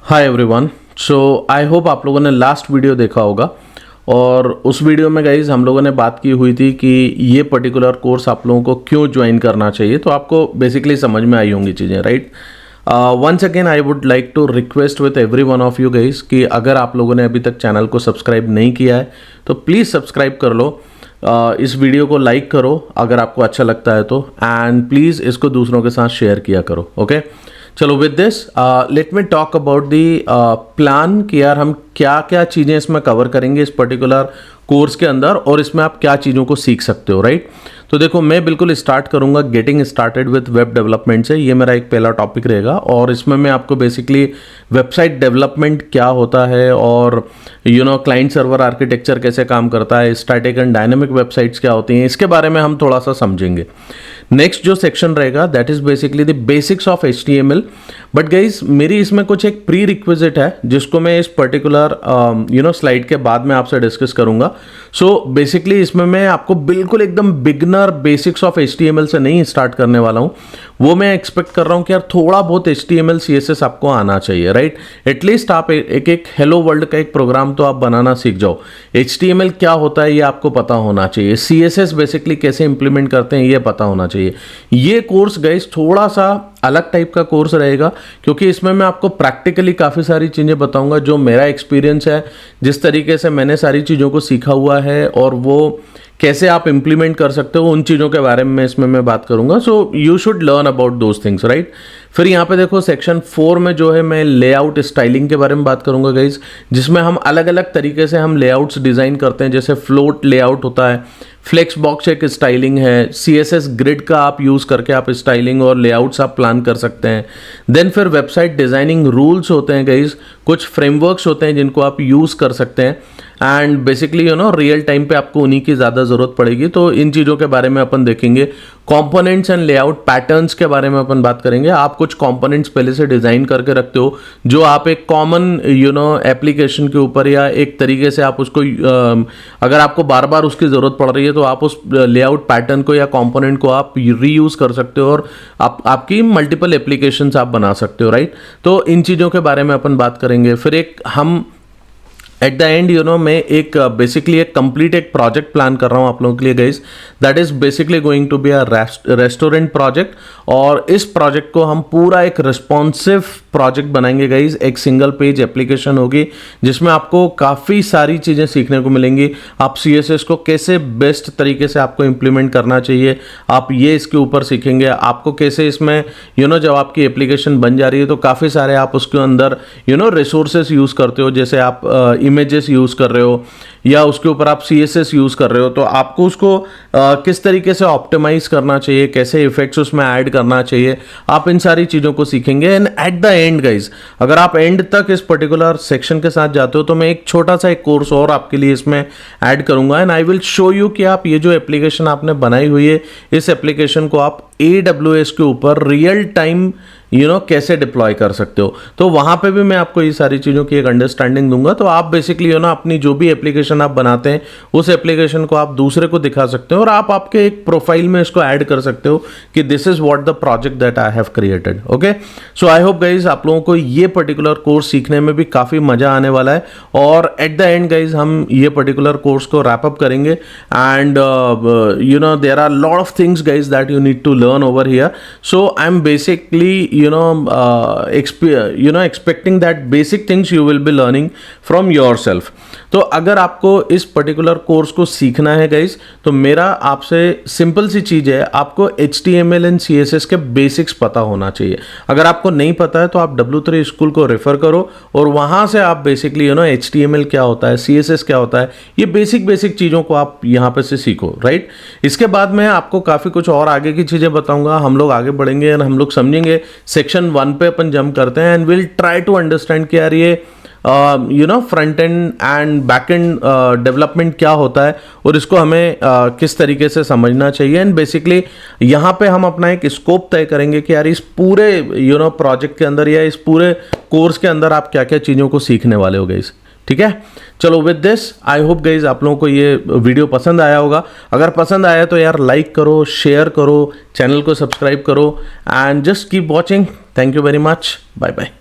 Hi everyone. So I hope आप लोगों ने लास्ट वीडियो देखा होगा और उस वीडियो में गाइज हम लोगों ने बात की हुई थी कि ये पर्टिकुलर कोर्स आप लोगों को क्यों ज्वाइन करना चाहिए। तो आपको बेसिकली समझ में आई होंगी चीज़ें, right. Once again I would like to request with every one of you guys कि अगर आप लोगों ने अभी तक चैनल को सब्सक्राइब नहीं किया है तो प्लीज़ सब्सक्राइब कर लो। इस वीडियो को लाइक करो अगर आपको अच्छा लगता है तो, एंड प्लीज़ इसको दूसरों के साथ शेयर किया करो। ओके, चलो with this let me talk about the plan कि यार हम क्या क्या चीज़ें इसमें कवर करेंगे इस पर्टिकुलर कोर्स के अंदर और इसमें आप क्या चीज़ों को सीख सकते हो, राइट। तो देखो, मैं बिल्कुल स्टार्ट करूंगा getting started with web development से। ये मेरा एक पहला टॉपिक रहेगा और इसमें मैं आपको बेसिकली वेबसाइट डेवलपमेंट क्या होता है और क्लाइंट सर्वर आर्किटेक्चर कैसे काम करता है, स्टैटिक एंड डायनेमिक वेबसाइट्स क्या होती हैं, इसके बारे में हम थोड़ा सा समझेंगे। नेक्स्ट जो सेक्शन रहेगा that is basically the basics of HTML। But guys मेरी इसमें कुछ एक प्री रिक्विजिट है जिसको मैं इस पर्टिकुलर स्लाइड के बाद में आपसे डिस्कस करूंगा। सो बेसिकली इसमें मैं आपको बिल्कुल एकदम बिगनर बेसिक्स ऑफ HTML से नहीं स्टार्ट करने वाला हूं। वो मैं एक्सपेक्ट कर रहा हूं कि यार थोड़ा बहुत HTML CSS आपको आना चाहिए, राइट। एटलीस्ट आप एक हेलो वर्ल्ड का एक प्रोग्राम तो आप बनाना सीख जाओ। HTML क्या होता है ये आपको पता होना चाहिए, CSS बेसिकली कैसे इंप्लीमेंट करते हैं ये पता होना चाहिए। ये कोर्स गाइस थोड़ा सा अलग टाइप का कोर्स रहेगा क्योंकि इसमें मैं आपको प्रैक्टिकली काफ़ी सारी चीज़ें बताऊंगा जो मेरा एक्सपीरियंस है, जिस तरीके से मैंने सारी चीज़ों को सीखा हुआ है और वो कैसे आप इंप्लीमेंट कर सकते हो, उन चीज़ों के बारे में इसमें मैं बात करूंगा। So you should learn about those things, right. फिर यहाँ पे देखो सेक्शन 4 में जो है मैं लेआउट स्टाइलिंग के बारे में बात करूंगा गाइज, जिसमें हम अलग अलग तरीके से हम लेआउट्स डिज़ाइन करते हैं। जैसे फ्लोट लेआउट होता है, फ्लेक्स बॉक्स एक स्टाइलिंग है, CSS ग्रिड का आप यूज़ करके आप स्टाइलिंग और लेआउट्स आप प्लान कर सकते हैं। देन फिर वेबसाइट डिज़ाइनिंग रूल्स होते हैं गाइज, कुछ फ्रेमवर्क्स होते हैं जिनको आप यूज़ कर सकते हैं एंड बेसिकली रियल टाइम पे आपको उन्हीं की ज़्यादा ज़रूरत पड़ेगी। तो इन चीज़ों के बारे में अपन देखेंगे। कंपोनेंट्स एंड लेआउट पैटर्न्स के बारे में अपन बात करेंगे। आप कुछ कंपोनेंट्स पहले से डिज़ाइन करके रखते हो जो आप एक कॉमन एप्लीकेशन के ऊपर या एक तरीके से आप उसको अगर आपको बार बार उसकी ज़रूरत पड़ रही है तो आप उस लेआउट पैटर्न को या कंपोनेंट को आप रीयूज़ कर सकते हो और आपकी मल्टीपल एप्लीकेशंस आप बना सकते हो, राइट। तो इन चीज़ों के बारे में अपन बात करेंगे। फिर एक हम एट द एंड मैं एक बेसिकली एक कंप्लीट एक प्रोजेक्ट प्लान कर रहा हूँ आप लोगों के लिए guys, that is basically going to be a restaurant project. और इस प्रोजेक्ट को हम पूरा एक रिस्पॉन्सिव प्रोजेक्ट बनाएंगे गाइज। एक सिंगल पेज एप्लीकेशन होगी जिसमें आपको काफ़ी सारी चीज़ें सीखने को मिलेंगी। आप CSS को कैसे बेस्ट तरीके से आपको इम्प्लीमेंट करना चाहिए, आप ये इसके ऊपर सीखेंगे। आपको कैसे इसमें जब आपकी एप्लीकेशन बन जा रही है तो काफ़ी सारे आप उसके अंदर रिसोर्सेस यूज़ करते हो, जैसे आप इमेजेस यूज़ कर रहे हो या उसके ऊपर आप CSS यूज़ कर रहे हो तो आपको उसको किस तरीके से ऑप्टिमाइज करना चाहिए, कैसे इफेक्ट्स उसमें ऐड करना चाहिए, आप इन सारी चीज़ों को सीखेंगे। And at the end guys, अगर आप एंड तक इस पर्टिकुलर सेक्शन के साथ जाते हो तो मैं एक छोटा सा एक कोर्स और आपके लिए इसमें ऐड करूंगा and I will show you कि आप ये जो एप्लीकेशन आपने बनाई हुई है इस एप्लीकेशन को आप AWS के ऊपर रियल टाइम कैसे डिप्लॉय कर सकते हो। तो वहां पे भी मैं आपको ये सारी चीज़ों की एक अंडरस्टैंडिंग दूंगा। तो आप बेसिकली अपनी जो भी एप्लीकेशन आप बनाते हैं उस एप्लीकेशन को आप दूसरे को दिखा सकते हो और आप आपके एक प्रोफाइल में इसको ऐड कर सकते हो कि this is what the project that I have created. Okay, so I hope guys आप लोगों को ये पर्टिकुलर कोर्स सीखने में भी काफ़ी मजा आने वाला है और एट द एंड गाइज हम ये पर्टिकुलर कोर्स को रैप अप करेंगे and there are lot of things guys that you need to learn over here. So I am basically expecting that basic things you will be learning from yourself। तो अगर आपको इस particular course को सीखना है guys तो मेरा आपसे सिंपल सी चीज़ है, आपको HTML एंड CSS के बेसिक्स पता होना चाहिए। अगर आपको नहीं पता है तो आप W3 स्कूल को रेफर करो और वहाँ से आप बेसिकली HTML क्या होता है, CSS क्या होता है, ये बेसिक चीज़ों को आप यहाँ पे से सीखो, राइट। इसके बाद मैं आपको काफ़ी कुछ और आगे की चीज़ें बताऊँगा। हम लोग आगे बढ़ेंगे और हम लोग समझेंगे। सेक्शन 1 पे अपन जंप करते हैं and will try to understand कि यार ये front end and back end development क्या होता है और इसको हमें किस तरीके से समझना चाहिए। एंड बेसिकली यहाँ पे हम अपना एक स्कोप तय करेंगे कि यार इस पूरे प्रोजेक्ट के अंदर या इस पूरे कोर्स के अंदर आप क्या क्या चीज़ों को सीखने वाले हो गाइस, ठीक है। चलो with this I hope guys आप लोगों को ये वीडियो पसंद आया होगा। अगर पसंद आया तो यार लाइक करो, शेयर करो, चैनल को सब्सक्राइब करो and just keep watching. Thank you very much, bye bye.